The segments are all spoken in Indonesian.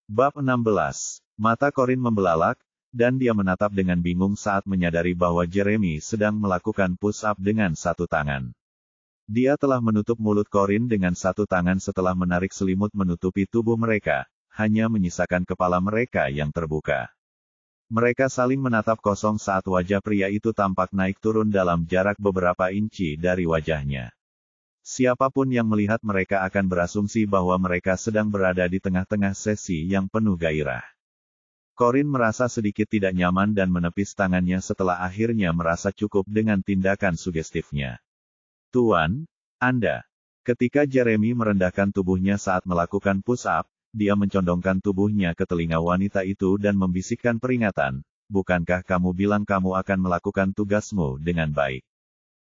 Bab 16. Mata Corin membelalak, dan dia menatap dengan bingung saat menyadari bahwa Jeremy sedang melakukan push-up dengan satu tangan. Dia telah menutup mulut Corin dengan satu tangan setelah menarik selimut menutupi tubuh mereka, hanya menyisakan kepala mereka yang terbuka. Mereka saling menatap kosong saat wajah pria itu tampak naik turun dalam jarak beberapa inci dari wajahnya. Siapapun yang melihat mereka akan berasumsi bahwa mereka sedang berada di tengah-tengah sesi yang penuh gairah. Corin merasa sedikit tidak nyaman dan menepis tangannya setelah akhirnya merasa cukup dengan tindakan sugestifnya. "Tuan, Anda." Ketika Jeremy merendahkan tubuhnya saat melakukan push-up, dia mencondongkan tubuhnya ke telinga wanita itu dan membisikkan peringatan, "Bukankah kamu bilang kamu akan melakukan tugasmu dengan baik?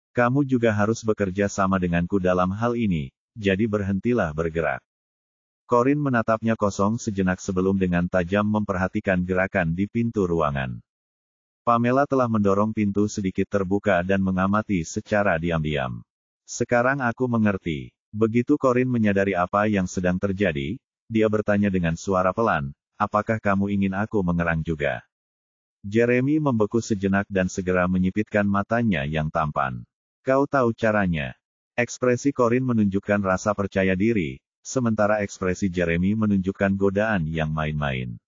Kamu juga harus bekerja sama denganku dalam hal ini, jadi berhentilah bergerak." Corin menatapnya kosong sejenak sebelum dengan tajam memperhatikan gerakan di pintu ruangan. Pamela telah mendorong pintu sedikit terbuka dan mengamati secara diam-diam. "Sekarang aku mengerti." Begitu Corin menyadari apa yang sedang terjadi, dia bertanya dengan suara pelan, "Apakah kamu ingin aku mengerang juga?" Jeremy membeku sejenak dan segera menyipitkan matanya yang tampan. "Kau tahu caranya." Ekspresi Corin menunjukkan rasa percaya diri, sementara ekspresi Jeremy menunjukkan godaan yang main-main.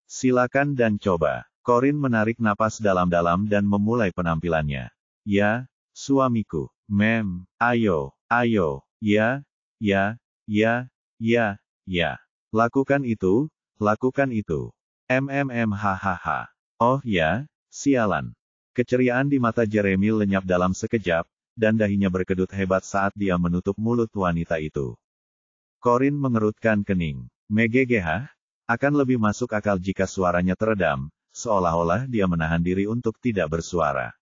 "Silakan dan coba." Corin menarik napas dalam-dalam dan memulai penampilannya. "Ya, suamiku. Mem, ayo, ayo, ya, ya, ya, ya, ya. Lakukan itu, lakukan itu. Hahaha. Oh ya, sialan." Keceriaan di mata Jeremy lenyap dalam sekejap, dan dahinya berkedut hebat saat dia menutup mulut wanita itu. Corin mengerutkan kening. "Megegeh, akan lebih masuk akal jika suaranya teredam, seolah-olah dia menahan diri untuk tidak bersuara."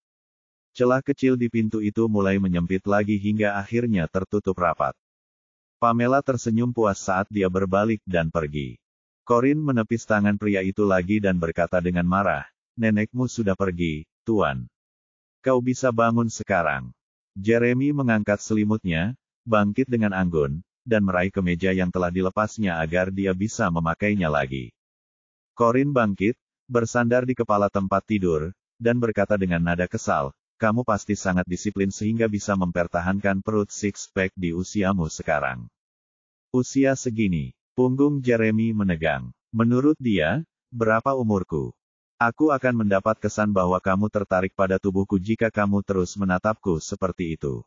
Celah kecil di pintu itu mulai menyempit lagi hingga akhirnya tertutup rapat. Pamela tersenyum puas saat dia berbalik dan pergi. Corin menepis tangan pria itu lagi dan berkata dengan marah, "Nenekmu sudah pergi, Tuan. Kau bisa bangun sekarang." Jeremy mengangkat selimutnya, bangkit dengan anggun, dan meraih kemeja yang telah dilepasnya agar dia bisa memakainya lagi. Corin bangkit, bersandar di kepala tempat tidur, dan berkata dengan nada kesal, "Kamu pasti sangat disiplin sehingga bisa mempertahankan perut six-pack di usiamu sekarang." Usia segini, punggung Jeremy menegang. Menurut dia, berapa umurku? Aku akan mendapat kesan bahwa kamu tertarik pada tubuhku jika kamu terus menatapku seperti itu.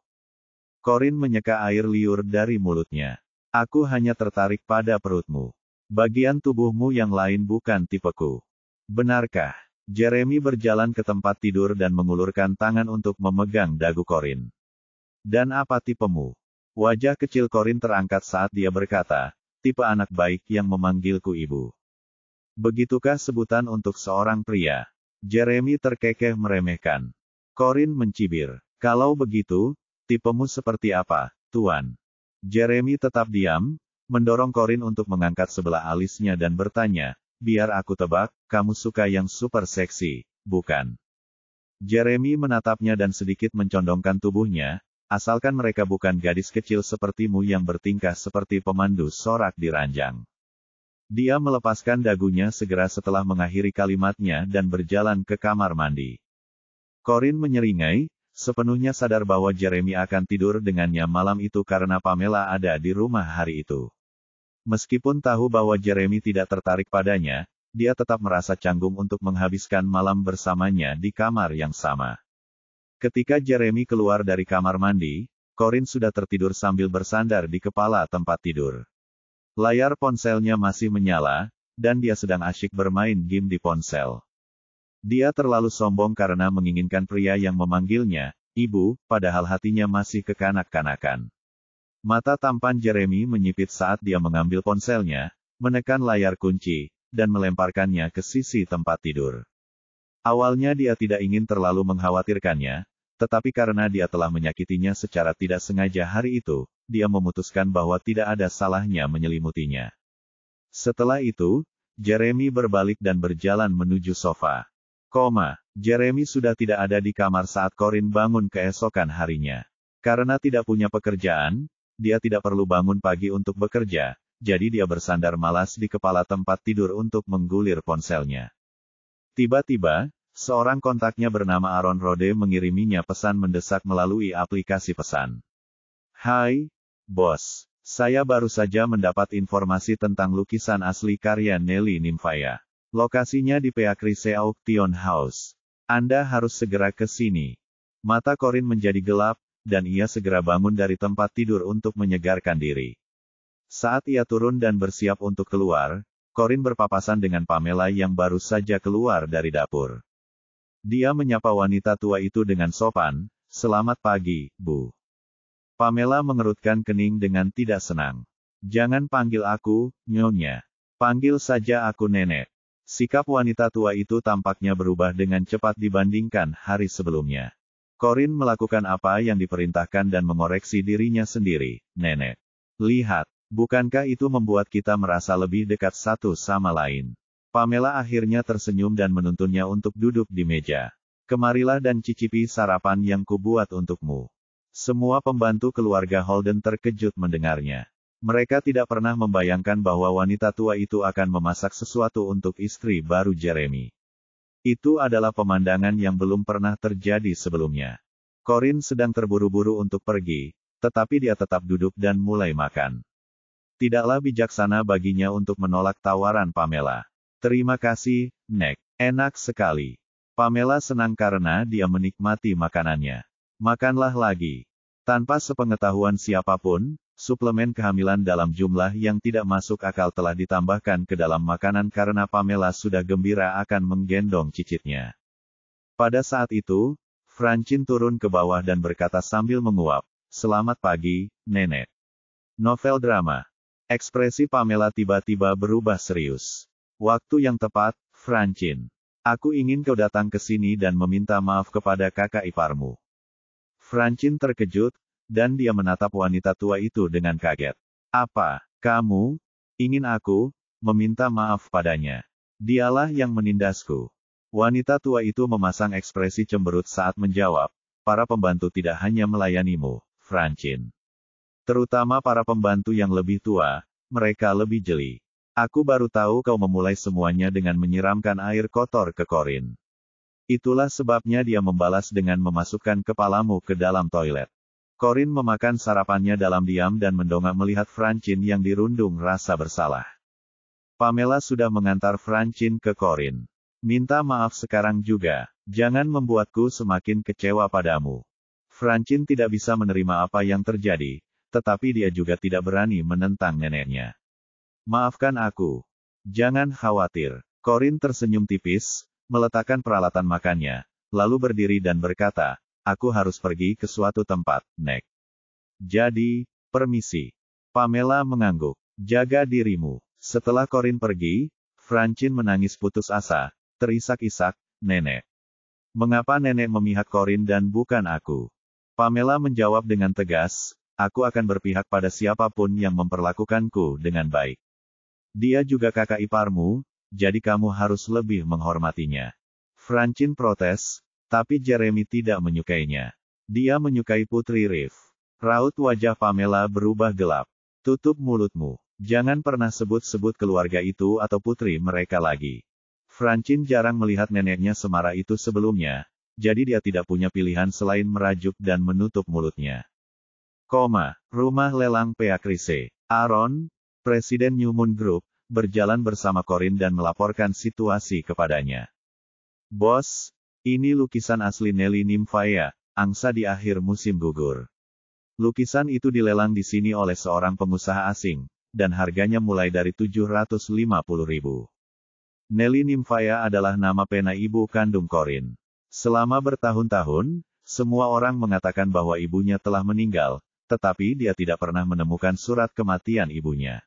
Corin menyeka air liur dari mulutnya. "Aku hanya tertarik pada perutmu. Bagian tubuhmu yang lain bukan tipeku." "Benarkah?" Jeremy berjalan ke tempat tidur dan mengulurkan tangan untuk memegang dagu Corin. "Dan apa tipemu?" Wajah kecil Corin terangkat saat dia berkata, "Tipe anak baik yang memanggilku ibu." "Begitukah sebutan untuk seorang pria?" Jeremy terkekeh meremehkan. Corin mencibir, "Kalau begitu, tipemu seperti apa, Tuan?" Jeremy tetap diam, mendorong Corin untuk mengangkat sebelah alisnya dan bertanya, "Biar aku tebak, kamu suka yang super seksi, bukan?" Jeremy menatapnya dan sedikit mencondongkan tubuhnya, "Asalkan mereka bukan gadis kecil sepertimu yang bertingkah seperti pemandu sorak di ranjang." Dia melepaskan dagunya segera setelah mengakhiri kalimatnya dan berjalan ke kamar mandi. Corin menyeringai, sepenuhnya sadar bahwa Jeremy akan tidur dengannya malam itu karena Pamela ada di rumah hari itu. Meskipun tahu bahwa Jeremy tidak tertarik padanya, dia tetap merasa canggung untuk menghabiskan malam bersamanya di kamar yang sama. Ketika Jeremy keluar dari kamar mandi, Corin sudah tertidur sambil bersandar di kepala tempat tidur. Layar ponselnya masih menyala, dan dia sedang asyik bermain game di ponsel. Dia terlalu sombong karena menginginkan pria yang memanggilnya ibu, padahal hatinya masih kekanak-kanakan. Mata tampan Jeremy menyipit saat dia mengambil ponselnya, menekan layar kunci, dan melemparkannya ke sisi tempat tidur. Awalnya dia tidak ingin terlalu mengkhawatirkannya, tetapi karena dia telah menyakitinya secara tidak sengaja hari itu, dia memutuskan bahwa tidak ada salahnya menyelimutinya. Setelah itu, Jeremy berbalik dan berjalan menuju sofa. Jeremy sudah tidak ada di kamar saat Corin bangun keesokan harinya. Karena tidak punya pekerjaan, dia tidak perlu bangun pagi untuk bekerja, jadi dia bersandar malas di kepala tempat tidur untuk menggulir ponselnya. Tiba-tiba, seorang kontaknya bernama Aaron Rode mengiriminya pesan mendesak melalui aplikasi pesan. Hai, bos. Saya baru saja mendapat informasi tentang lukisan asli karya Nelly Nimfaya. Lokasinya di Peakrise Auction House. Anda harus segera ke sini. Mata Corin menjadi gelap, dan ia segera bangun dari tempat tidur untuk menyegarkan diri. Saat ia turun dan bersiap untuk keluar, Corin berpapasan dengan Pamela yang baru saja keluar dari dapur. Dia menyapa wanita tua itu dengan sopan, "Selamat pagi, Bu." Pamela mengerutkan kening dengan tidak senang. "Jangan panggil aku, Nyonya. Panggil saja aku Nenek." Sikap wanita tua itu tampaknya berubah dengan cepat dibandingkan hari sebelumnya. Corin melakukan apa yang diperintahkan dan mengoreksi dirinya sendiri. "Nenek. Lihat, bukankah itu membuat kita merasa lebih dekat satu sama lain?" Pamela akhirnya tersenyum dan menuntunnya untuk duduk di meja. "Kemarilah dan cicipi sarapan yang kubuat untukmu." Semua pembantu keluarga Holden terkejut mendengarnya. Mereka tidak pernah membayangkan bahwa wanita tua itu akan memasak sesuatu untuk istri baru Jeremy. Itu adalah pemandangan yang belum pernah terjadi sebelumnya. Corin sedang terburu-buru untuk pergi, tetapi dia tetap duduk dan mulai makan. Tidaklah bijaksana baginya untuk menolak tawaran Pamela. "Terima kasih, Nek. Enak sekali." Pamela senang karena dia menikmati makanannya. "Makanlah lagi." Tanpa sepengetahuan siapapun, suplemen kehamilan dalam jumlah yang tidak masuk akal telah ditambahkan ke dalam makanan karena Pamela sudah gembira akan menggendong cicitnya. Pada saat itu, Francine turun ke bawah dan berkata sambil menguap, "Selamat pagi, Nenek." Novel drama. Ekspresi Pamela tiba-tiba berubah serius. "Waktu yang tepat, Francine. Aku ingin kau datang ke sini dan meminta maaf kepada kakak iparmu." Francine terkejut, dan dia menatap wanita tua itu dengan kaget. "Apa, kamu ingin aku meminta maaf padanya? Dialah yang menindasku." Wanita tua itu memasang ekspresi cemberut saat menjawab, "Para pembantu tidak hanya melayanimu, Francine. Terutama para pembantu yang lebih tua, mereka lebih jeli. Aku baru tahu kau memulai semuanya dengan menyiramkan air kotor ke Corin. Itulah sebabnya dia membalas dengan memasukkan kepalamu ke dalam toilet." Corin memakan sarapannya dalam diam dan mendongak melihat Francine yang dirundung rasa bersalah. Pamela sudah mengantar Francine ke Corin. "Minta maaf sekarang juga. Jangan membuatku semakin kecewa padamu." Francine tidak bisa menerima apa yang terjadi, tetapi dia juga tidak berani menentang neneknya. "Maafkan aku. Jangan khawatir." Corin tersenyum tipis, meletakkan peralatan makannya, lalu berdiri dan berkata, "Aku harus pergi ke suatu tempat, Nek. Jadi, permisi." Pamela mengangguk. "Jaga dirimu." Setelah Corin pergi, Francine menangis putus asa, terisak-isak, "Nenek. Mengapa nenek memihak Corin dan bukan aku?" Pamela menjawab dengan tegas, "Aku akan berpihak pada siapapun yang memperlakukanku dengan baik. Dia juga kakak iparmu, jadi kamu harus lebih menghormatinya." Francine protes, tapi Jeremy tidak menyukainya. Dia menyukai Putri Riff. Raut wajah Pamela berubah gelap. "Tutup mulutmu. Jangan pernah sebut-sebut keluarga itu atau putri mereka lagi." Francine jarang melihat neneknya semarah itu sebelumnya, jadi dia tidak punya pilihan selain merajuk dan menutup mulutnya. Rumah lelang Peakrise. Aaron, Presiden New Moon Group, berjalan bersama Corin dan melaporkan situasi kepadanya. "Bos, ini lukisan asli Nelly Nimfaya, angsa di akhir musim gugur. Lukisan itu dilelang di sini oleh seorang pengusaha asing, dan harganya mulai dari 750.000. Nelly Nimfaya adalah nama pena ibu kandung Corin. Selama bertahun-tahun, semua orang mengatakan bahwa ibunya telah meninggal, tetapi dia tidak pernah menemukan surat kematian ibunya.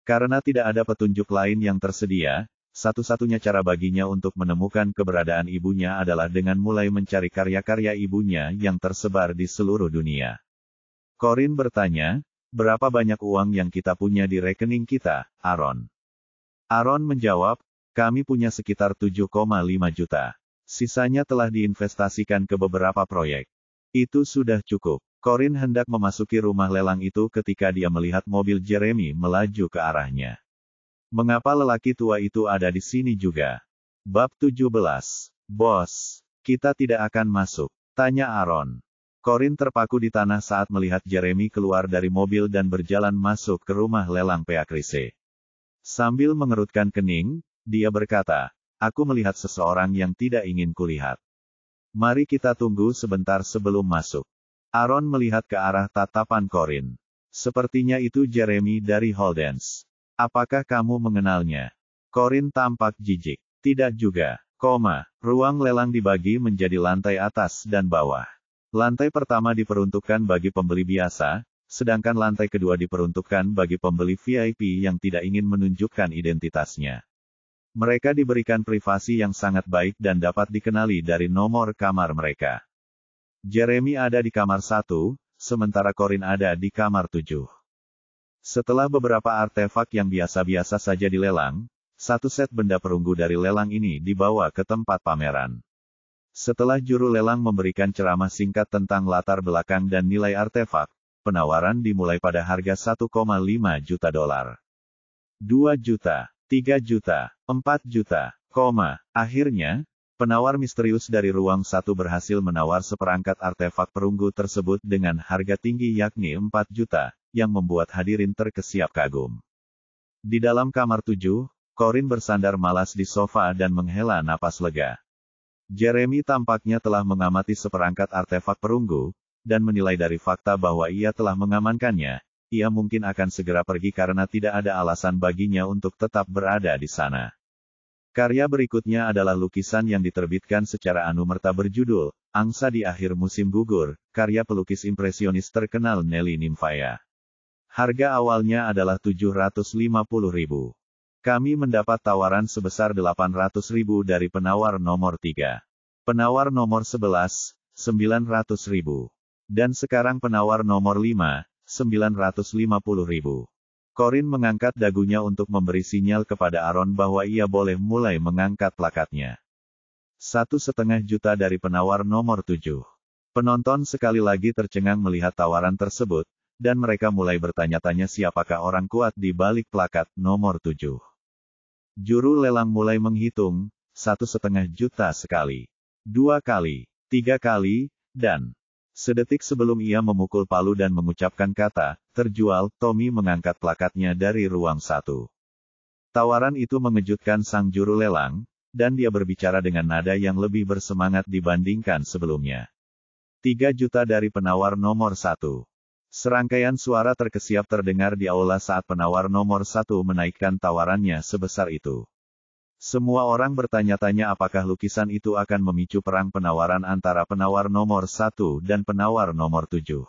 Karena tidak ada petunjuk lain yang tersedia, satu-satunya cara baginya untuk menemukan keberadaan ibunya adalah dengan mulai mencari karya-karya ibunya yang tersebar di seluruh dunia. Corin bertanya, "Berapa banyak uang yang kita punya di rekening kita, Aaron?" Aaron menjawab, "Kami punya sekitar 7,5 juta. Sisanya telah diinvestasikan ke beberapa proyek." "Itu sudah cukup." Corin hendak memasuki rumah lelang itu ketika dia melihat mobil Jeremy melaju ke arahnya. Mengapa lelaki tua itu ada di sini juga? Bab 17. Bos, kita tidak akan masuk, tanya Aaron. Corin terpaku di tanah saat melihat Jeremy keluar dari mobil dan berjalan masuk ke rumah lelang Peacrice. Sambil mengerutkan kening, dia berkata, aku melihat seseorang yang tidak ingin kulihat. Mari kita tunggu sebentar sebelum masuk. Aaron melihat ke arah tatapan Corin. Sepertinya itu Jeremy dari Holdens. Apakah kamu mengenalnya? Corin tampak jijik. Tidak juga, ruang lelang dibagi menjadi lantai atas dan bawah. Lantai pertama diperuntukkan bagi pembeli biasa, sedangkan lantai kedua diperuntukkan bagi pembeli VIP yang tidak ingin menunjukkan identitasnya. Mereka diberikan privasi yang sangat baik dan dapat dikenali dari nomor kamar mereka. Jeremy ada di kamar 1, sementara Corin ada di kamar 7. Setelah beberapa artefak yang biasa-biasa saja dilelang, satu set benda perunggu dari lelang ini dibawa ke tempat pameran. Setelah juru lelang memberikan ceramah singkat tentang latar belakang dan nilai artefak, penawaran dimulai pada harga $1,5 juta. 2 juta, 3 juta, 4 juta, akhirnya, penawar misterius dari ruang 1 berhasil menawar seperangkat artefak perunggu tersebut dengan harga tinggi yakni 4 juta, yang membuat hadirin terkesiap kagum. Di dalam kamar 7, Corin bersandar malas di sofa dan menghela napas lega. Jeremy tampaknya telah mengamati seperangkat artefak perunggu, dan menilai dari fakta bahwa ia telah mengamankannya, ia mungkin akan segera pergi karena tidak ada alasan baginya untuk tetap berada di sana. Karya berikutnya adalah lukisan yang diterbitkan secara anumerta berjudul, Angsa di Akhir Musim Gugur, karya pelukis impresionis terkenal Nelly Nimfaya. Harga awalnya adalah $750.000. Kami mendapat tawaran sebesar $800.000 dari penawar nomor 3. Penawar nomor 11, $900.000. Dan sekarang penawar nomor 5, $950.000. Corin mengangkat dagunya untuk memberi sinyal kepada Aaron bahwa ia boleh mulai mengangkat plakatnya. $1,5 juta dari penawar nomor 7. Penonton sekali lagi tercengang melihat tawaran tersebut, dan mereka mulai bertanya-tanya siapakah orang kuat di balik plakat nomor 7. Juru lelang mulai menghitung, $1,5 juta sekali, 2 kali, 3 kali, dan sedetik sebelum ia memukul palu dan mengucapkan kata, terjual, Tommy mengangkat plakatnya dari ruang 1. Tawaran itu mengejutkan sang juru lelang, dan dia berbicara dengan nada yang lebih bersemangat dibandingkan sebelumnya. 3 juta dari penawar nomor 1. Serangkaian suara terkesiap terdengar di aula saat penawar nomor 1 menaikkan tawarannya sebesar itu. Semua orang bertanya-tanya apakah lukisan itu akan memicu perang penawaran antara penawar nomor 1 dan penawar nomor 7.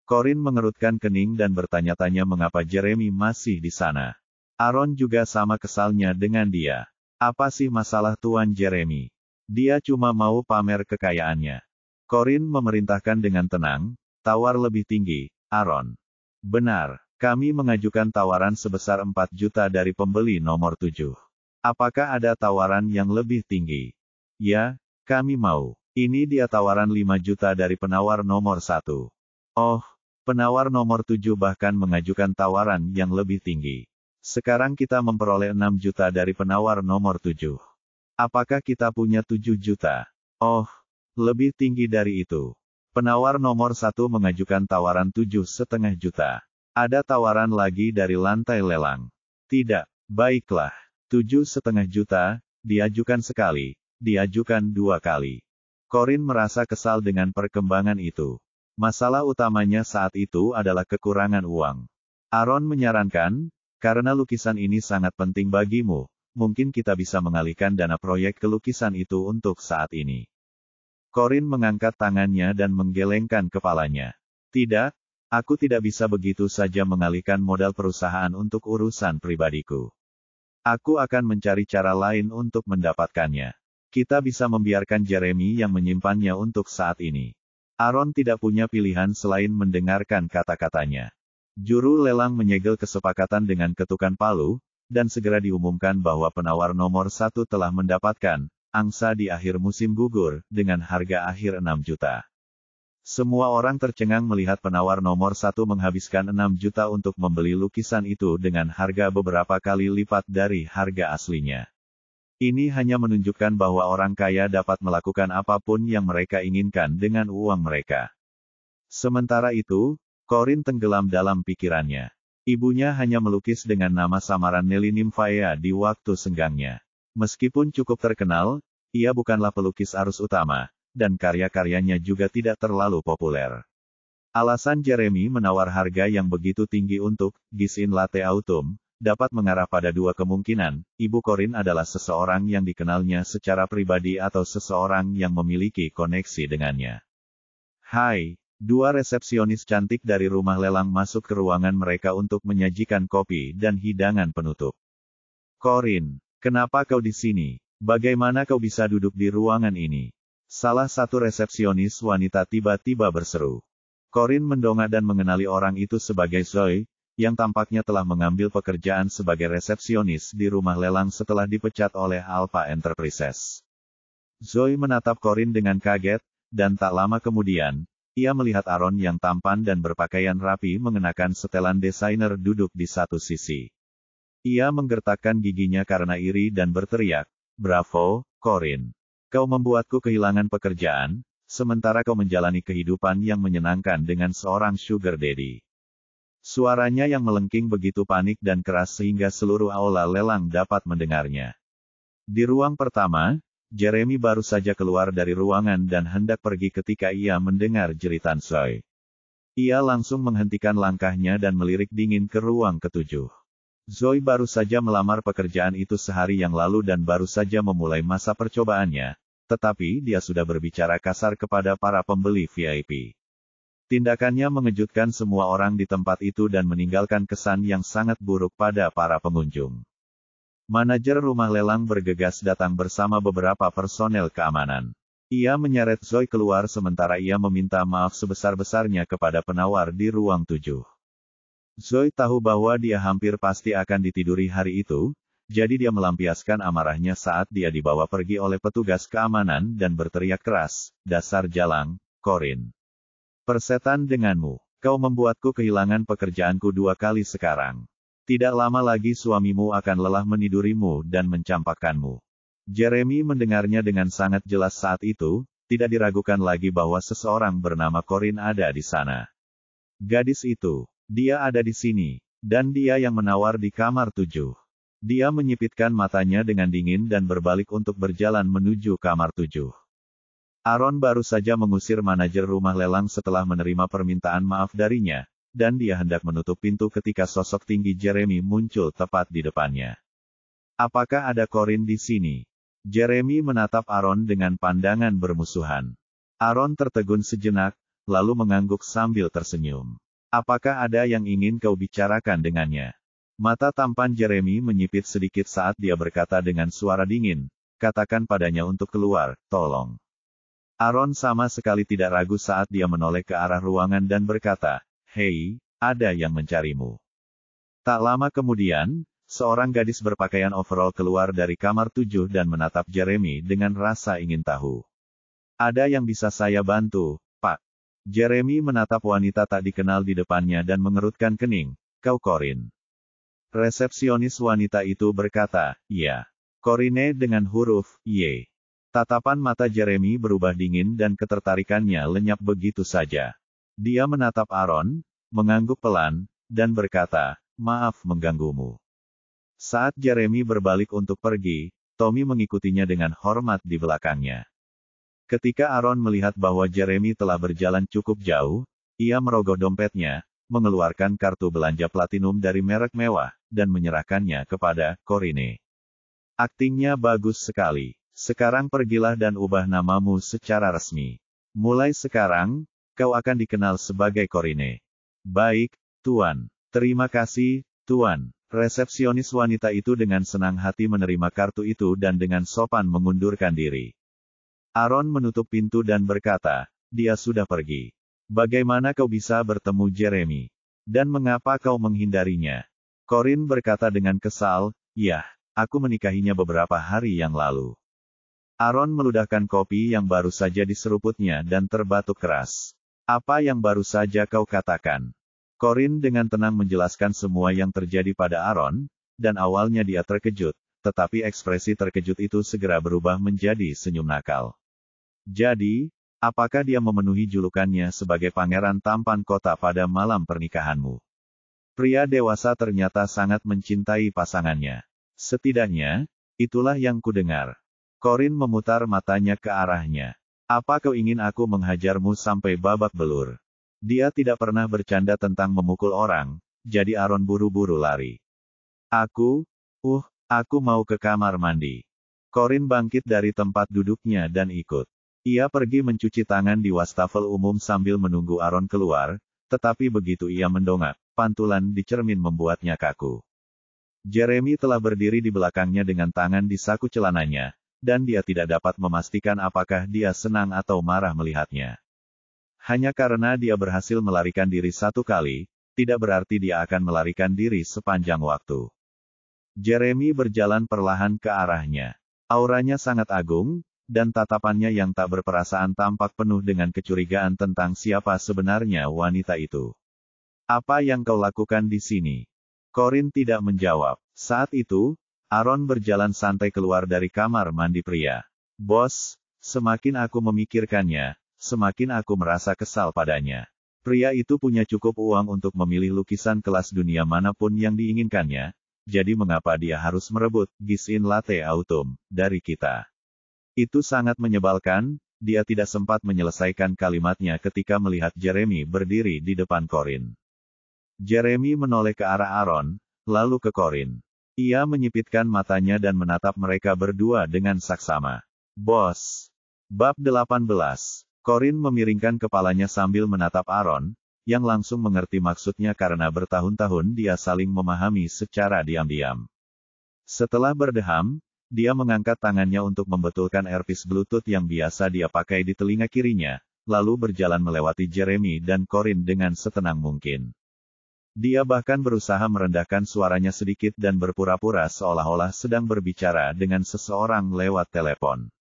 Corin mengerutkan kening dan bertanya-tanya mengapa Jeremy masih di sana. Aaron juga sama kesalnya dengan dia. Apa sih masalah Tuan Jeremy? Dia cuma mau pamer kekayaannya. Corin memerintahkan dengan tenang, tawar lebih tinggi, Aaron. Benar, kami mengajukan tawaran sebesar 4 juta dari pembeli nomor 7. Apakah ada tawaran yang lebih tinggi? Ya, kami mau. Ini dia tawaran 5 juta dari penawar nomor 1. Oh, penawar nomor 7 bahkan mengajukan tawaran yang lebih tinggi. Sekarang kita memperoleh 6 juta dari penawar nomor 7. Apakah kita punya 7 juta? Oh, lebih tinggi dari itu. Penawar nomor 1 mengajukan tawaran 7,5 juta. Ada tawaran lagi dari lantai lelang. Tidak, baiklah. 7,5 juta, diajukan sekali, diajukan 2 kali. Corin merasa kesal dengan perkembangan itu. Masalah utamanya saat itu adalah kekurangan uang. Aaron menyarankan, karena lukisan ini sangat penting bagimu, mungkin kita bisa mengalihkan dana proyek ke lukisan itu untuk saat ini. Corin mengangkat tangannya dan menggelengkan kepalanya. Tidak, aku tidak bisa begitu saja mengalihkan modal perusahaan untuk urusan pribadiku. Aku akan mencari cara lain untuk mendapatkannya. Kita bisa membiarkan Jeremy yang menyimpannya untuk saat ini. Aaron tidak punya pilihan selain mendengarkan kata-katanya. Juru lelang menyegel kesepakatan dengan ketukan palu, dan segera diumumkan bahwa penawar nomor 1 telah mendapatkan angsa di akhir musim gugur, dengan harga akhir 6 juta. Semua orang tercengang melihat penawar nomor 1 menghabiskan 6 juta untuk membeli lukisan itu dengan harga beberapa kali lipat dari harga aslinya. Ini hanya menunjukkan bahwa orang kaya dapat melakukan apapun yang mereka inginkan dengan uang mereka. Sementara itu, Corin tenggelam dalam pikirannya. Ibunya hanya melukis dengan nama samaran Nelly Nymphaea di waktu senggangnya. Meskipun cukup terkenal, ia bukanlah pelukis arus utama, dan karya-karyanya juga tidak terlalu populer. Alasan Jeremy menawar harga yang begitu tinggi untuk Gis in Latte Autumn dapat mengarah pada dua kemungkinan. Ibu Corin adalah seseorang yang dikenalnya secara pribadi atau seseorang yang memiliki koneksi dengannya. Hai, dua resepsionis cantik dari rumah lelang masuk ke ruangan mereka untuk menyajikan kopi dan hidangan penutup. Corin, kenapa kau di sini? Bagaimana kau bisa duduk di ruangan ini? Salah satu resepsionis wanita tiba-tiba berseru. Corin mendongak dan mengenali orang itu sebagai Zoe, yang tampaknya telah mengambil pekerjaan sebagai resepsionis di rumah lelang setelah dipecat oleh Alpha Enterprises. Zoe menatap Corin dengan kaget, dan tak lama kemudian, ia melihat Aaron yang tampan dan berpakaian rapi mengenakan setelan desainer duduk di satu sisi. Ia menggertakkan giginya karena iri dan berteriak, "Bravo, Corin. Kau membuatku kehilangan pekerjaan, sementara kau menjalani kehidupan yang menyenangkan dengan seorang sugar daddy." Suaranya yang melengking begitu panik dan keras sehingga seluruh aula lelang dapat mendengarnya. Di ruang pertama, Jeremy baru saja keluar dari ruangan dan hendak pergi ketika ia mendengar jeritan Zoe. Ia langsung menghentikan langkahnya dan melirik dingin ke ruang ketujuh. Zoe baru saja melamar pekerjaan itu sehari yang lalu dan baru saja memulai masa percobaannya, tetapi dia sudah berbicara kasar kepada para pembeli VIP. Tindakannya mengejutkan semua orang di tempat itu dan meninggalkan kesan yang sangat buruk pada para pengunjung. Manajer rumah lelang bergegas datang bersama beberapa personel keamanan. Ia menyeret Zoe keluar sementara ia meminta maaf sebesar-besarnya kepada penawar di ruang 7. Zoe tahu bahwa dia hampir pasti akan ditiduri hari itu, jadi dia melampiaskan amarahnya saat dia dibawa pergi oleh petugas keamanan dan berteriak keras, "Dasar jalang, Corin. Persetan denganmu. Kau membuatku kehilangan pekerjaanku 2 kali sekarang. Tidak lama lagi suamimu akan lelah menidurimu dan mencampakkanmu." Jeremy mendengarnya dengan sangat jelas saat itu, tidak diragukan lagi bahwa seseorang bernama Corin ada di sana. Gadis itu, dia ada di sini, dan dia yang menawar di kamar 7. Dia menyipitkan matanya dengan dingin dan berbalik untuk berjalan menuju kamar 7. Aaron baru saja mengusir manajer rumah lelang setelah menerima permintaan maaf darinya, dan dia hendak menutup pintu ketika sosok tinggi Jeremy muncul tepat di depannya. "Apakah ada Corin di sini?" Jeremy menatap Aaron dengan pandangan bermusuhan. Aaron tertegun sejenak, lalu mengangguk sambil tersenyum. "Apakah ada yang ingin kau bicarakan dengannya?" Mata tampan Jeremy menyipit sedikit saat dia berkata dengan suara dingin, "Katakan padanya untuk keluar, tolong." Aaron sama sekali tidak ragu saat dia menoleh ke arah ruangan dan berkata, "Hei, ada yang mencarimu." Tak lama kemudian, seorang gadis berpakaian overall keluar dari kamar 7 dan menatap Jeremy dengan rasa ingin tahu. "Ada yang bisa saya bantu, Pak?" Jeremy menatap wanita tak dikenal di depannya dan mengerutkan kening, "Kau Corin?" Resepsionis wanita itu berkata, "Ya." Corine dengan huruf Y. Tatapan mata Jeremy berubah dingin dan ketertarikannya lenyap begitu saja. Dia menatap Aaron, mengangguk pelan, dan berkata, "Maaf mengganggumu." Saat Jeremy berbalik untuk pergi, Tommy mengikutinya dengan hormat di belakangnya. Ketika Aaron melihat bahwa Jeremy telah berjalan cukup jauh, ia merogoh dompetnya, mengeluarkan kartu belanja platinum dari merek mewah, dan menyerahkannya kepada Corine. "Aktingnya bagus sekali. Sekarang pergilah dan ubah namamu secara resmi. Mulai sekarang, kau akan dikenal sebagai Corine." "Baik, Tuan. Terima kasih, Tuan." Resepsionis wanita itu dengan senang hati menerima kartu itu dan dengan sopan mengundurkan diri. Aaron menutup pintu dan berkata, "Dia sudah pergi. Bagaimana kau bisa bertemu Jeremy? Dan mengapa kau menghindarinya?" Corin berkata dengan kesal, "Yah, aku menikahinya beberapa hari yang lalu." Aaron meludahkan kopi yang baru saja diseruputnya dan terbatuk keras. Apa yang baru saja kau katakan? Corin dengan tenang menjelaskan semua yang terjadi pada Aaron, dan awalnya dia terkejut, tetapi ekspresi terkejut itu segera berubah menjadi senyum nakal. Jadi, apakah dia memenuhi julukannya sebagai pangeran tampan kota pada malam pernikahanmu? Pria dewasa ternyata sangat mencintai pasangannya. Setidaknya, itulah yang kudengar. Corin memutar matanya ke arahnya. Apa kau ingin aku menghajarmu sampai babak belur? Dia tidak pernah bercanda tentang memukul orang, jadi Aaron buru-buru lari. Aku mau ke kamar mandi. Corin bangkit dari tempat duduknya dan ikut. Ia pergi mencuci tangan di wastafel umum sambil menunggu Aaron keluar, tetapi begitu ia mendongak, pantulan di cermin membuatnya kaku. Jeremy telah berdiri di belakangnya dengan tangan di saku celananya, dan dia tidak dapat memastikan apakah dia senang atau marah melihatnya. Hanya karena dia berhasil melarikan diri satu kali, tidak berarti dia akan melarikan diri sepanjang waktu. Jeremy berjalan perlahan ke arahnya. Auranya sangat agung, dan tatapannya yang tak berperasaan tampak penuh dengan kecurigaan tentang siapa sebenarnya wanita itu. Apa yang kau lakukan di sini? Corin tidak menjawab. Saat itu, Aaron berjalan santai keluar dari kamar mandi pria. Bos, semakin aku memikirkannya, semakin aku merasa kesal padanya. Pria itu punya cukup uang untuk memilih lukisan kelas dunia manapun yang diinginkannya, jadi mengapa dia harus merebut Gisin Latte Autumn dari kita? Itu sangat menyebalkan. Dia tidak sempat menyelesaikan kalimatnya ketika melihat Jeremy berdiri di depan Corin. Jeremy menoleh ke arah Aaron, lalu ke Corin. Ia menyipitkan matanya dan menatap mereka berdua dengan saksama. Bos. Bab 18. Corin memiringkan kepalanya sambil menatap Aaron, yang langsung mengerti maksudnya karena bertahun-tahun dia saling memahami secara diam-diam. Setelah berdeham, dia mengangkat tangannya untuk membetulkan earpiece Bluetooth yang biasa dia pakai di telinga kirinya, lalu berjalan melewati Jeremy dan Corin dengan setenang mungkin. Dia bahkan berusaha merendahkan suaranya sedikit dan berpura-pura seolah-olah sedang berbicara dengan seseorang lewat telepon.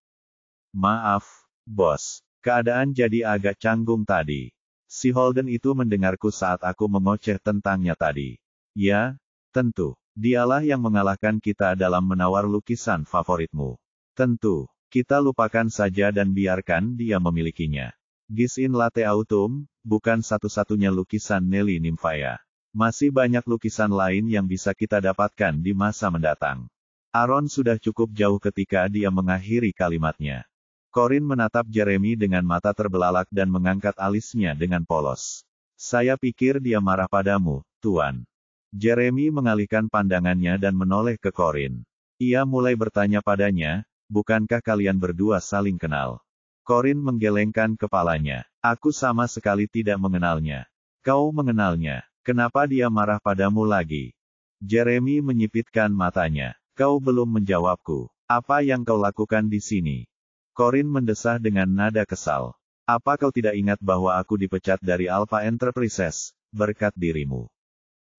Maaf, bos. Keadaan jadi agak canggung tadi. Si Holden itu mendengarku saat aku mengoceh tentangnya tadi. Ya, tentu. Dialah yang mengalahkan kita dalam menawar lukisan favoritmu. Tentu. Kita lupakan saja dan biarkan dia memilikinya. Gisin Latte Autumn, bukan satu-satunya lukisan Nelly Nymphaya. Masih banyak lukisan lain yang bisa kita dapatkan di masa mendatang. Aaron sudah cukup jauh ketika dia mengakhiri kalimatnya. Corin menatap Jeremy dengan mata terbelalak dan mengangkat alisnya dengan polos. Saya pikir dia marah padamu, Tuan. Jeremy mengalihkan pandangannya dan menoleh ke Corin. Ia mulai bertanya padanya, bukankah kalian berdua saling kenal? Corin menggelengkan kepalanya. Aku sama sekali tidak mengenalnya. Kau mengenalnya. Kenapa dia marah padamu lagi? Jeremy menyipitkan matanya. Kau belum menjawabku. Apa yang kau lakukan di sini? Corin mendesah dengan nada kesal. Apa kau tidak ingat bahwa aku dipecat dari Alpha Enterprises, berkat dirimu?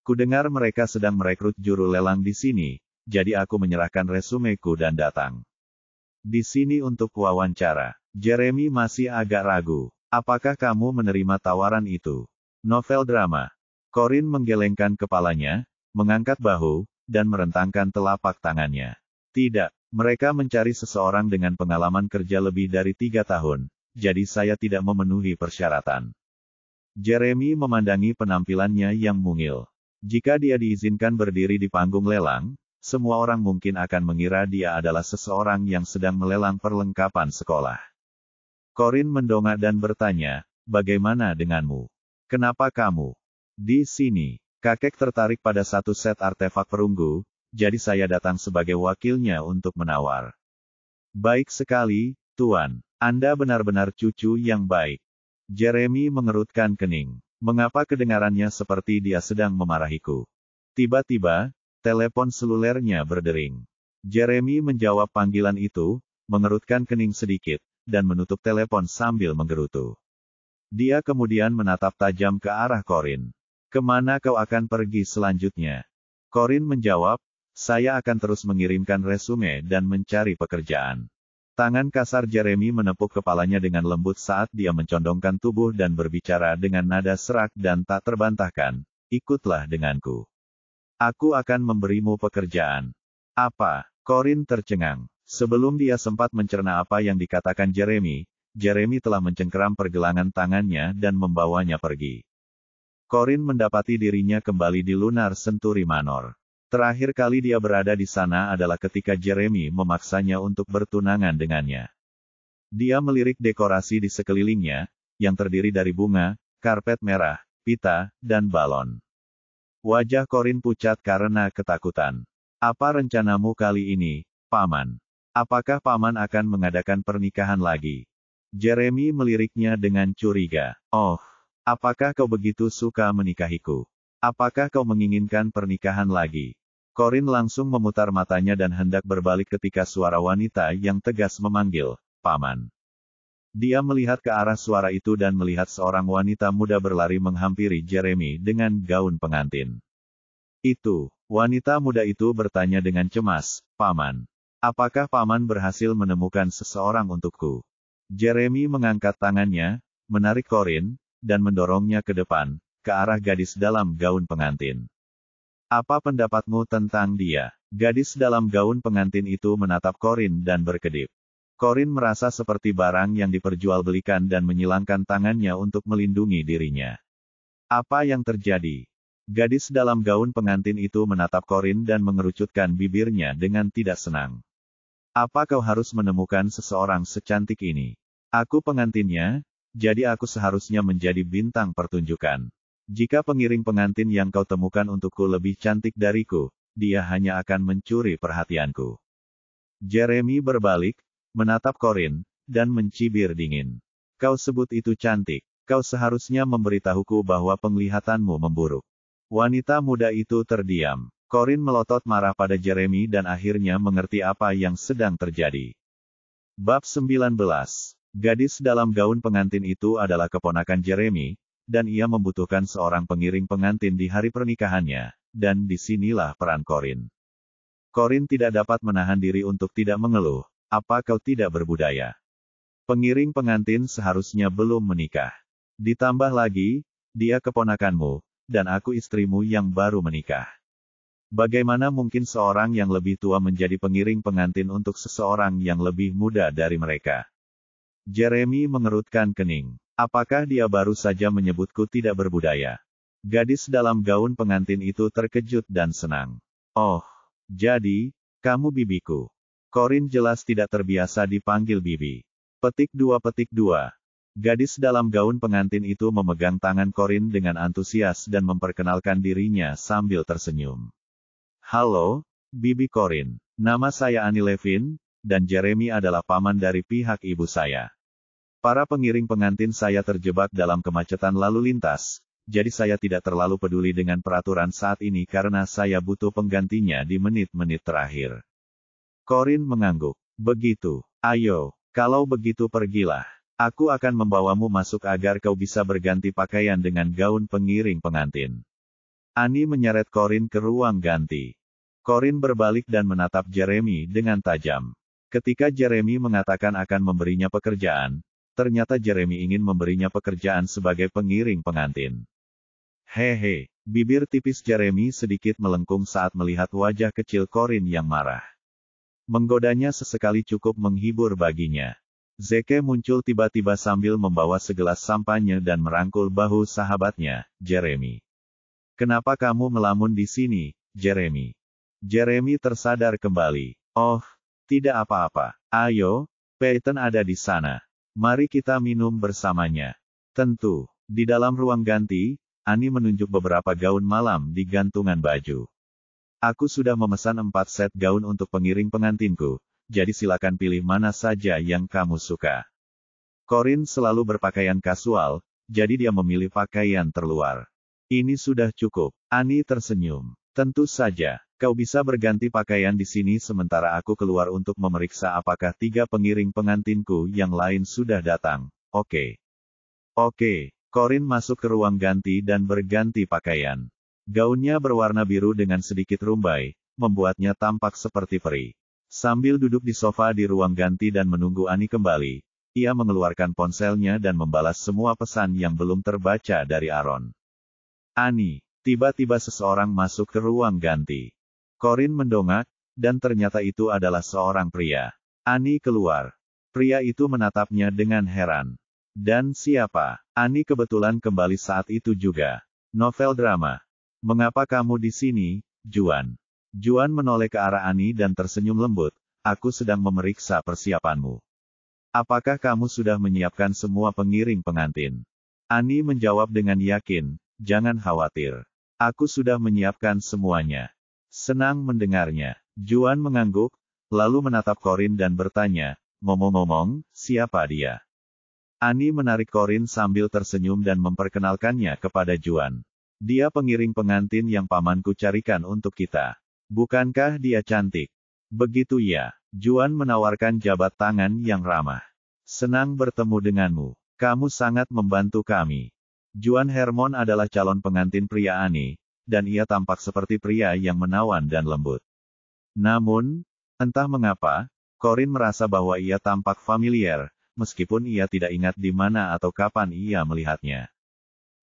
Kudengar mereka sedang merekrut juru lelang di sini, jadi aku menyerahkan resumeku dan datang. Di sini untuk wawancara. Jeremy masih agak ragu. Apakah kamu menerima tawaran itu? Novel drama. Corin menggelengkan kepalanya, mengangkat bahu, dan merentangkan telapak tangannya. Tidak, mereka mencari seseorang dengan pengalaman kerja lebih dari 3 tahun, jadi saya tidak memenuhi persyaratan. Jeremy memandangi penampilannya yang mungil. Jika dia diizinkan berdiri di panggung lelang, semua orang mungkin akan mengira dia adalah seseorang yang sedang melelang perlengkapan sekolah. Corin mendongak dan bertanya, bagaimana denganmu? Kenapa kamu di sini? Kakek tertarik pada satu set artefak perunggu, jadi saya datang sebagai wakilnya untuk menawar. Baik sekali, Tuan. Anda benar-benar cucu yang baik. Jeremy mengerutkan kening. Mengapa kedengarannya seperti dia sedang memarahiku? Tiba-tiba, telepon selulernya berdering. Jeremy menjawab panggilan itu, mengerutkan kening sedikit, dan menutup telepon sambil menggerutu. Dia kemudian menatap tajam ke arah Corin. Kemana kau akan pergi selanjutnya? Corin menjawab, saya akan terus mengirimkan resume dan mencari pekerjaan. Tangan kasar Jeremy menepuk kepalanya dengan lembut saat dia mencondongkan tubuh dan berbicara dengan nada serak dan tak terbantahkan. Ikutlah denganku. Aku akan memberimu pekerjaan. Apa? Corin tercengang. Sebelum dia sempat mencerna apa yang dikatakan Jeremy, Jeremy telah mencengkeram pergelangan tangannya dan membawanya pergi. Corin mendapati dirinya kembali di Lunar Century Manor. Terakhir kali dia berada di sana adalah ketika Jeremy memaksanya untuk bertunangan dengannya. Dia melirik dekorasi di sekelilingnya, yang terdiri dari bunga, karpet merah, pita, dan balon. Wajah Corin pucat karena ketakutan. Apa rencanamu kali ini, Paman? Apakah Paman akan mengadakan pernikahan lagi? Jeremy meliriknya dengan curiga. Oh, apakah kau begitu suka menikahiku? Apakah kau menginginkan pernikahan lagi? Corin langsung memutar matanya dan hendak berbalik ketika suara wanita yang tegas memanggil, Paman. Dia melihat ke arah suara itu dan melihat seorang wanita muda berlari menghampiri Jeremy dengan gaun pengantin. Itu, wanita muda itu bertanya dengan cemas, Paman. Apakah Paman berhasil menemukan seseorang untukku? Jeremy mengangkat tangannya, menarik Corin, dan mendorongnya ke depan, ke arah gadis dalam gaun pengantin. Apa pendapatmu tentang dia? Gadis dalam gaun pengantin itu menatap Corin dan berkedip. Corin merasa seperti barang yang diperjualbelikan dan menyilangkan tangannya untuk melindungi dirinya. Apa yang terjadi? Gadis dalam gaun pengantin itu menatap Corin dan mengerucutkan bibirnya dengan tidak senang. Apa kau harus menemukan seseorang secantik ini? Aku pengantinnya, jadi aku seharusnya menjadi bintang pertunjukan. Jika pengiring pengantin yang kau temukan untukku lebih cantik dariku, dia hanya akan mencuri perhatianku. Jeremy berbalik, menatap Corin, dan mencibir dingin. Kau sebut itu cantik, kau seharusnya memberitahuku bahwa penglihatanmu memburuk. Wanita muda itu terdiam. Corin melotot marah pada Jeremy dan akhirnya mengerti apa yang sedang terjadi. Bab 19. Gadis dalam gaun pengantin itu adalah keponakan Jeremy, dan ia membutuhkan seorang pengiring pengantin di hari pernikahannya, dan disinilah peran Corin. Corin tidak dapat menahan diri untuk tidak mengeluh, apa kau tidak berbudaya? Pengiring pengantin seharusnya belum menikah. Ditambah lagi, dia keponakanmu, dan aku istrimu yang baru menikah. Bagaimana mungkin seorang yang lebih tua menjadi pengiring pengantin untuk seseorang yang lebih muda dari mereka? Jeremy mengerutkan kening. Apakah dia baru saja menyebutku tidak berbudaya? Gadis dalam gaun pengantin itu terkejut dan senang. Oh, jadi, kamu bibiku. Corin jelas tidak terbiasa dipanggil bibi. Petik 2. Gadis dalam gaun pengantin itu memegang tangan Corin dengan antusias dan memperkenalkan dirinya sambil tersenyum. Halo, Bibi Corin. Nama saya Annie Levin, dan Jeremy adalah paman dari pihak ibu saya. Para pengiring pengantin saya terjebak dalam kemacetan lalu lintas, jadi saya tidak terlalu peduli dengan peraturan saat ini karena saya butuh penggantinya di menit-menit terakhir. Corin mengangguk. Begitu. Ayo, kalau begitu pergilah. Aku akan membawamu masuk agar kau bisa berganti pakaian dengan gaun pengiring pengantin. Annie menyeret Corin ke ruang ganti. Corin berbalik dan menatap Jeremy dengan tajam. Ketika Jeremy mengatakan akan memberinya pekerjaan, ternyata Jeremy ingin memberinya pekerjaan sebagai pengiring pengantin. Hehe, bibir tipis Jeremy sedikit melengkung saat melihat wajah kecil Corin yang marah. Menggodanya sesekali cukup menghibur baginya. Zeke muncul tiba-tiba sambil membawa segelas sampanye dan merangkul bahu sahabatnya, Jeremy. Kenapa kamu melamun di sini, Jeremy? Jeremy tersadar kembali. Oh, tidak apa-apa. Ayo, Peyton ada di sana. Mari kita minum bersamanya. Tentu. Di dalam ruang ganti, Annie menunjuk beberapa gaun malam di gantungan baju. Aku sudah memesan 4 set gaun untuk pengiring pengantinku, jadi silakan pilih mana saja yang kamu suka. Corin selalu berpakaian kasual, jadi dia memilih pakaian terluar. Ini sudah cukup. Annie tersenyum. Tentu saja, kau bisa berganti pakaian di sini sementara aku keluar untuk memeriksa apakah 3 pengiring pengantinku yang lain sudah datang. Oke. Oke. Corin masuk ke ruang ganti dan berganti pakaian. Gaunnya berwarna biru dengan sedikit rumbai, membuatnya tampak seperti peri. Sambil duduk di sofa di ruang ganti dan menunggu Annie kembali, ia mengeluarkan ponselnya dan membalas semua pesan yang belum terbaca dari Aaron. Annie, tiba-tiba seseorang masuk ke ruang ganti. Corinne mendongak, dan ternyata itu adalah seorang pria. Annie keluar. Pria itu menatapnya dengan heran. Dan siapa? Annie kebetulan kembali saat itu juga. Novel drama. Mengapa kamu di sini, Juan? Juan menoleh ke arah Annie dan tersenyum lembut. Aku sedang memeriksa persiapanmu. Apakah kamu sudah menyiapkan semua pengiring pengantin? Annie menjawab dengan yakin, jangan khawatir. Aku sudah menyiapkan semuanya. Senang mendengarnya. Juan mengangguk, lalu menatap Corinne dan bertanya, ngomong-ngomong, siapa dia? Annie menarik Corinne sambil tersenyum dan memperkenalkannya kepada Juan. Dia pengiring pengantin yang pamanku carikan untuk kita. Bukankah dia cantik? Begitu ya. Juan menawarkan jabat tangan yang ramah. Senang bertemu denganmu. Kamu sangat membantu kami. Juan Hermon adalah calon pengantin pria Annie, dan ia tampak seperti pria yang menawan dan lembut. Namun, entah mengapa, Corinne merasa bahwa ia tampak familiar, meskipun ia tidak ingat di mana atau kapan ia melihatnya.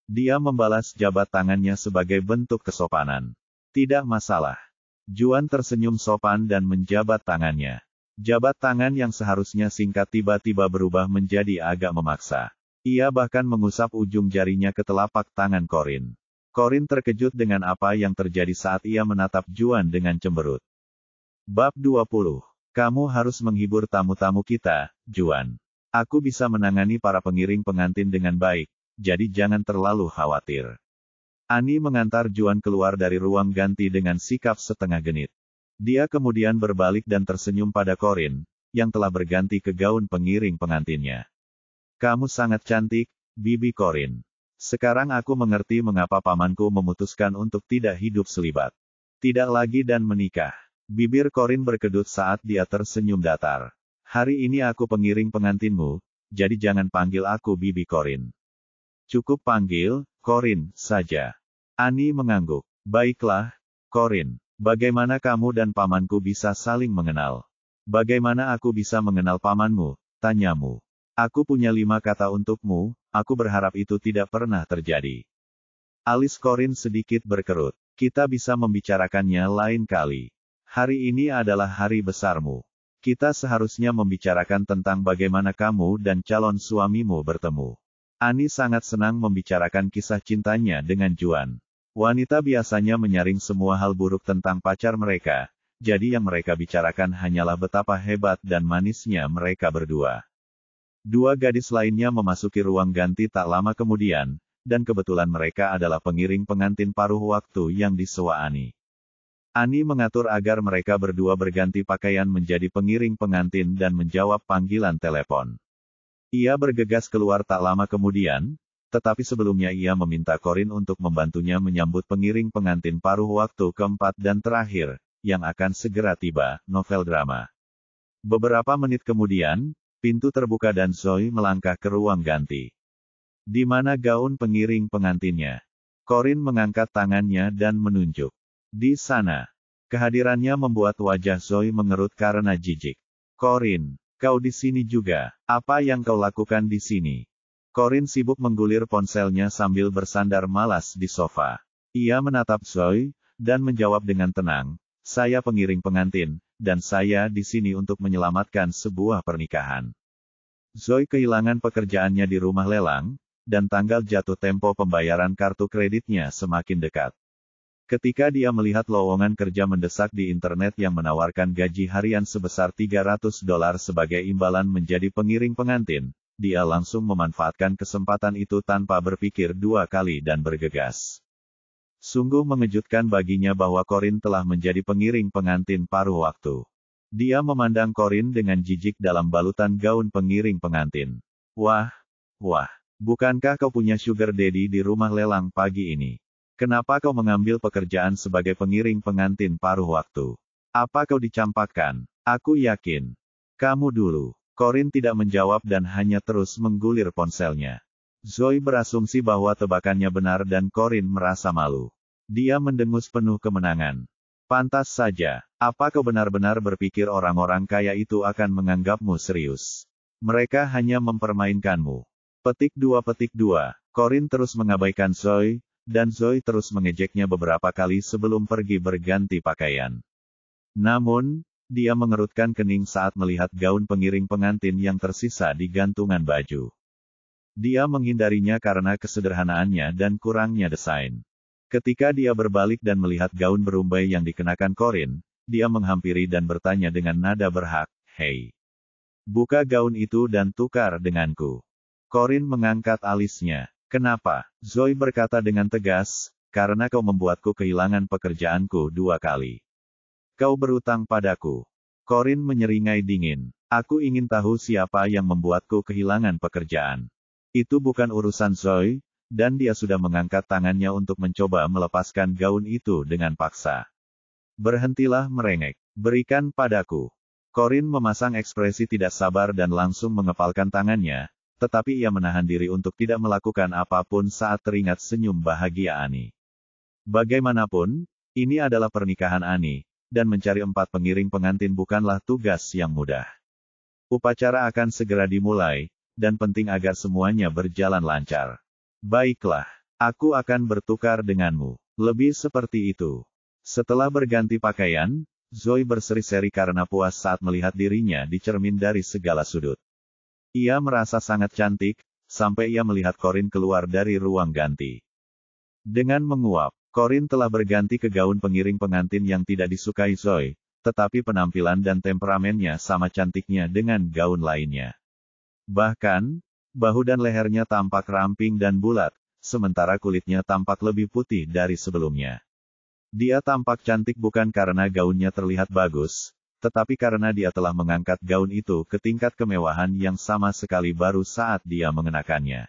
Dia membalas jabat tangannya sebagai bentuk kesopanan. Tidak masalah. Juan tersenyum sopan dan menjabat tangannya. Jabat tangan yang seharusnya singkat tiba-tiba berubah menjadi agak memaksa. Ia bahkan mengusap ujung jarinya ke telapak tangan Corinne. Corinne terkejut dengan apa yang terjadi saat ia menatap Juan dengan cemberut. Bab 20. Kamu harus menghibur tamu-tamu kita, Juan. Aku bisa menangani para pengiring pengantin dengan baik, jadi jangan terlalu khawatir. Annie mengantar Juan keluar dari ruang ganti dengan sikap setengah genit. Dia kemudian berbalik dan tersenyum pada Corinne, yang telah berganti ke gaun pengiring pengantinnya. Kamu sangat cantik, Bibi Corinne. Sekarang aku mengerti mengapa pamanku memutuskan untuk tidak hidup selibat. Tidak lagi dan menikah. Bibir Corinne berkedut saat dia tersenyum datar. Hari ini aku pengiring pengantinmu, jadi jangan panggil aku Bibi Corinne. Cukup panggil Corinne saja. Annie mengangguk. Baiklah, Corinne. Bagaimana kamu dan pamanku bisa saling mengenal? Bagaimana aku bisa mengenal pamanmu? Tanyamu. Aku punya 5 kata untukmu, aku berharap itu tidak pernah terjadi. Alis Corinne sedikit berkerut. Kita bisa membicarakannya lain kali. Hari ini adalah hari besarmu. Kita seharusnya membicarakan tentang bagaimana kamu dan calon suamimu bertemu. Annie sangat senang membicarakan kisah cintanya dengan Juan. Wanita biasanya menyaring semua hal buruk tentang pacar mereka, jadi yang mereka bicarakan hanyalah betapa hebat dan manisnya mereka berdua. 2 gadis lainnya memasuki ruang ganti tak lama kemudian, dan kebetulan mereka adalah pengiring pengantin paruh waktu yang disewa Annie. Annie mengatur agar mereka berdua berganti pakaian menjadi pengiring pengantin dan menjawab panggilan telepon. Ia bergegas keluar tak lama kemudian, tetapi sebelumnya ia meminta Corinne untuk membantunya menyambut pengiring pengantin paruh waktu keempat dan terakhir, yang akan segera tiba, novel drama. Beberapa menit kemudian, pintu terbuka dan Zoe melangkah ke ruang ganti. Di mana gaun pengiring pengantinnya? Corinne mengangkat tangannya dan menunjuk. Di sana. Kehadirannya membuat wajah Zoe mengerut karena jijik. Corinne, kau di sini juga. Apa yang kau lakukan di sini? Corinne sibuk menggulir ponselnya sambil bersandar malas di sofa. Ia menatap Zoe, dan menjawab dengan tenang, saya pengiring pengantin, dan saya di sini untuk menyelamatkan sebuah pernikahan. Zoe kehilangan pekerjaannya di rumah lelang, dan tanggal jatuh tempo pembayaran kartu kreditnya semakin dekat. Ketika dia melihat lowongan kerja mendesak di internet yang menawarkan gaji harian sebesar $300 sebagai imbalan menjadi pengiring pengantin, dia langsung memanfaatkan kesempatan itu tanpa berpikir 2 kali dan bergegas. Sungguh mengejutkan baginya bahwa Corinne telah menjadi pengiring pengantin paruh waktu. Dia memandang Corinne dengan jijik dalam balutan gaun pengiring pengantin. Wah, bukankah kau punya sugar daddy di rumah lelang pagi ini? Kenapa kau mengambil pekerjaan sebagai pengiring pengantin paruh waktu? Apa kau dicampakkan? Aku yakin. Kamu dulu. Corinne tidak menjawab dan hanya terus menggulir ponselnya. Zoe berasumsi bahwa tebakannya benar dan Corinne merasa malu. Dia mendengus penuh kemenangan. Pantas saja, Apa kau benar-benar berpikir orang-orang kaya itu akan menganggapmu serius? Mereka hanya mempermainkanmu. Petik 2. Corin terus mengabaikan Zoe, dan Zoe terus mengejeknya beberapa kali sebelum pergi berganti pakaian. Namun, dia mengerutkan kening saat melihat gaun pengiring pengantin yang tersisa di gantungan baju. Dia menghindarinya karena kesederhanaannya dan kurangnya desain. Ketika dia berbalik dan melihat gaun berumbai yang dikenakan Corin, dia menghampiri dan bertanya dengan nada berhak, "Hei, buka gaun itu dan tukar denganku." Corin mengangkat alisnya. "Kenapa?" Zoe berkata dengan tegas, "Karena kau membuatku kehilangan pekerjaanku 2 kali. Kau berutang padaku." Corin menyeringai dingin. "Aku ingin tahu siapa yang membuatku kehilangan pekerjaan. Itu bukan urusan Zoe," dan dia sudah mengangkat tangannya untuk mencoba melepaskan gaun itu dengan paksa. "Berhentilah merengek. Berikan padaku." Corin memasang ekspresi tidak sabar dan langsung mengepalkan tangannya, tetapi ia menahan diri untuk tidak melakukan apapun saat teringat senyum bahagia Annie. Bagaimanapun, ini adalah pernikahan Annie, dan mencari 4 pengiring pengantin bukanlah tugas yang mudah. Upacara akan segera dimulai, dan penting agar semuanya berjalan lancar. "Baiklah, aku akan bertukar denganmu." Lebih seperti itu. Setelah berganti pakaian, Zoe berseri-seri karena puas saat melihat dirinya di cermin dari segala sudut. Ia merasa sangat cantik, sampai ia melihat Corin keluar dari ruang ganti. Dengan menguap, Corin telah berganti ke gaun pengiring pengantin yang tidak disukai Zoe, tetapi penampilan dan temperamennya sama cantiknya dengan gaun lainnya. Bahkan, bahu dan lehernya tampak ramping dan bulat, sementara kulitnya tampak lebih putih dari sebelumnya. Dia tampak cantik bukan karena gaunnya terlihat bagus, tetapi karena dia telah mengangkat gaun itu ke tingkat kemewahan yang sama sekali baru saat dia mengenakannya.